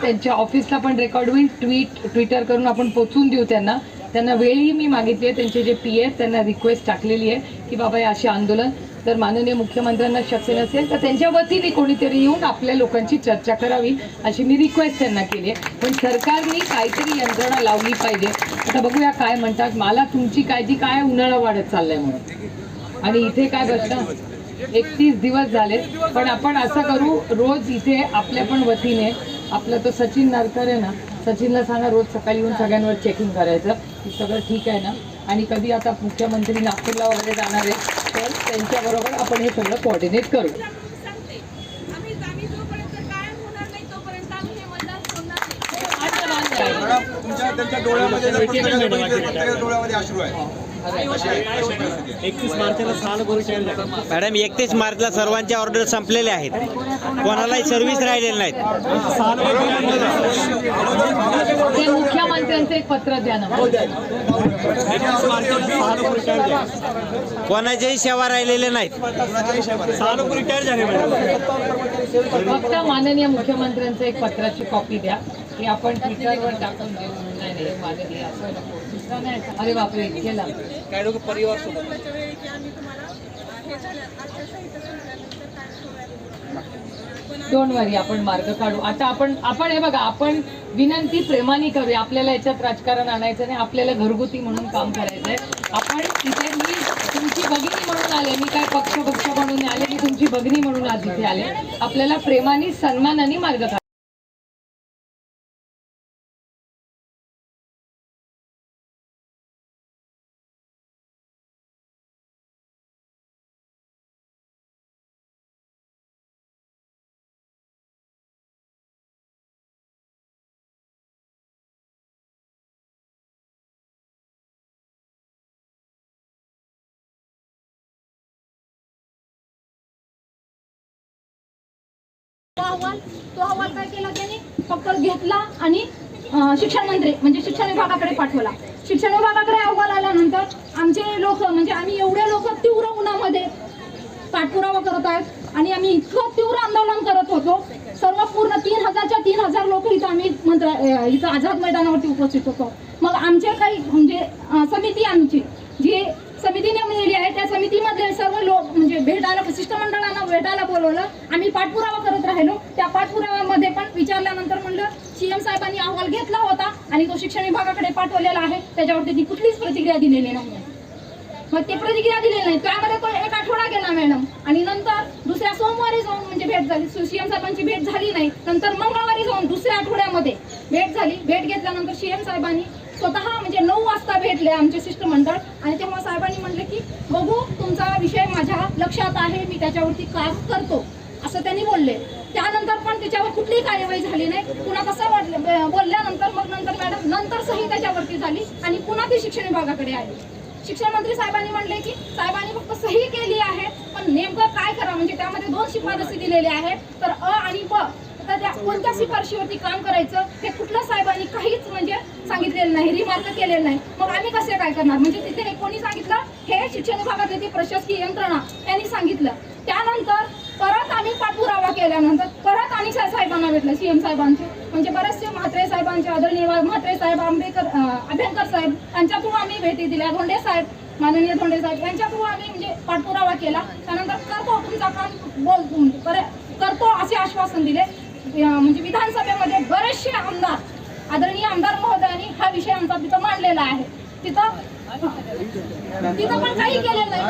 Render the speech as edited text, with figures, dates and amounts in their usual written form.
त्यांच्या ऑफिसला पण रेकॉर्ड होईल, ट्विटर करून आपण पोचून देऊ त्यांना वेळही मी मागितली आहे. त्यांचे जे पी आहेत त्यांना रिक्वेस्ट टाकलेली आहे की बाबा हे असे आंदोलन जर माननीय मुख्यमंत्र्यांना शक्य नसेल तर त्यांच्या वतीने कोणीतरी येऊन आपल्या लोकांची चर्चा करावी अशी मी रिक्वेस्ट त्यांना केली आहे. पण सरकारने काहीतरी यंत्रणा लावली पाहिजे. आता बघूया काय म्हणतात. मला तुमची काळजी काय, उन्हाळा वाढत चाललाय म्हणून, आणि इथे काय बसतं 31 दिवस झाले. पण आपण असं करू, रोज इथे आपल्या पण वतीने आपला तो सचिन नारकर आहे ना, सचिनला सांगा रोज सकाळी येऊन सगळ्यांवर चेकिंग करायचं की सगळं ठीक आहे ना. आणि कधी आता मुख्यमंत्री नागपूरला वगैरे जाणार आहे तर त्यांच्याबरोबर आपण हे सगळं कोऑर्डिनेट करू. मॅडम 31 मार्चला सर्वांच्या ऑर्डर संपलेल्या आहेत, कोणालाही सर्व्हिस राहिलेल्या नाहीत. मुख्यमंत्र्यांचं एक पत्र द्या ना. कोणाच्याही सेवा राहिलेल्या नाहीत. फक्त माननीय मुख्यमंत्र्यांचं एक पत्राची कॉपी द्या की आपण ट्विटरवर टाकून देऊ. नाही माननीय असं नको. अरे बापरे, केला काय लोक परिवार सोबत डोंट वरी, आपण मार्ग काढू. आता आपण हे बघा, आपण विनंती प्रेमाने करूया. आपल्याला याच्यात राजकारण आणायचं नाही, आपल्याला घरगुती म्हणून काम करायचंय. आपण इथे, मी तुमची भगिनी म्हणून आले, मी काय पक्ष म्हणून आले, मी तुमची भगिनी म्हणून आज इथे आले. आपल्याला प्रेमाने सन्मानाने मार्ग काढू. तो अहवाल काय केला त्यांनी, फक्त घेतला आणि शिक्षण मंत्री म्हणजे शिक्षण विभागाकडे पाठवला. शिक्षण विभागाकडे अहवाल आल्यानंतर आमचे लोक, म्हणजे आम्ही एवढे लोक तीव्र उन्हामध्ये पाठपुरावा करत आहेत आणि आम्ही इतकं तीव्र आंदोलन करत होतो. सर्व पूर्ण 3,000 लोक इथं आम्ही इथं आझाद मैदानावरती उपस्थित होतो. मग आमचे काही म्हणजे समिती, आमची जी समिती नेमलेली आहे त्या समितीमधले सर्व लोक म्हणजे भेटायला, शिष्टमंडळांना भेटायला बोलवलं. आम्ही पाठपुरावा करत राहिलो. त्या पाठपुराव्यामध्ये पण विचारल्यानंतर म्हणलं सीएम साहेबांनी अहवाल घेतला होता आणि तो शिक्षण विभागाकडे पाठवलेला आहे, त्याच्यावरती ती कुठलीच प्रतिक्रिया दिलेली नाही. मग ते प्रतिक्रिया दिलेली नाही, त्यामध्ये तो एक आठवडा गेला मॅडम. आणि नंतर दुसऱ्या सोमवारी जाऊन म्हणजे भेट झाली, सीएम साहेबांची भेट झाली नाही. नंतर मंगळवारी जाऊन दुसऱ्या आठवड्यामध्ये भेट झाली. भेट घेतल्यानंतर सीएम साहेबांनी स्वतः म्हणजे 9 वाजता भेटले आमचे शिष्टमंडळ. आणि तेव्हा साहेबांनी म्हणले की बघू, तुमचा विषय माझ्या लक्षात आहे, मी त्याच्यावरती काम करतो असं त्यांनी बोलले. त्यानंतर पण त्याच्यावर कुठलीही कार्यवाही झाली नाही. पुन्हा कसं बोलल्यानंतर मग मॅडम नंतर सही त्याच्यावरती झाली आणि पुन्हा ती शिक्षण विभागाकडे आली. शिक्षण मंत्री साहेबांनी म्हणले की साहेबांनी फक्त सही केली आहे, पण नेमकं काय करा, म्हणजे त्यामध्ये 2 शिफारसी दिलेल्या आहेत, तर अ आणि ब, तर त्या कोणत्या शिफारशीवरती काम करायचं हे कुठलं साहेबांनी काहीच म्हणजे सांगितलेलं नाही, रिमार्क केलेलं नाही. मग आम्ही कसे काय करणार. म्हणजे तिथे कोणी सांगितलं, हे शिक्षण विभागातली ती प्रशासकीय यंत्रणा त्यांनी सांगितलं. त्यानंतर परत आम्ही पाठपुरावा केल्यानंतर परत आणि साहेबांना भेटलं, सीएम साहेबांचे म्हणजे बरेचसे म्हात्रे साहेबांचे, आदरणीय म्हात्रे साहेब, अभ्यंकर साहेब यांच्या थ्रू आम्ही भेटी दिल्या. धोंडे साहेब, माननीय धोंडे साहेब यांच्या थ्रू आम्ही म्हणजे पाठपुरावा केला. त्यानंतर करतो तुमचा काम करतो असे आश्वासन दिले. म्हणजे विधानसभेमध्ये बरेचसे आमदार, आदरणीय आमदार महोदयांनी हा विषय आमचा तिथं मांडलेला आहे. तिथं पण काही केलेलं नाही.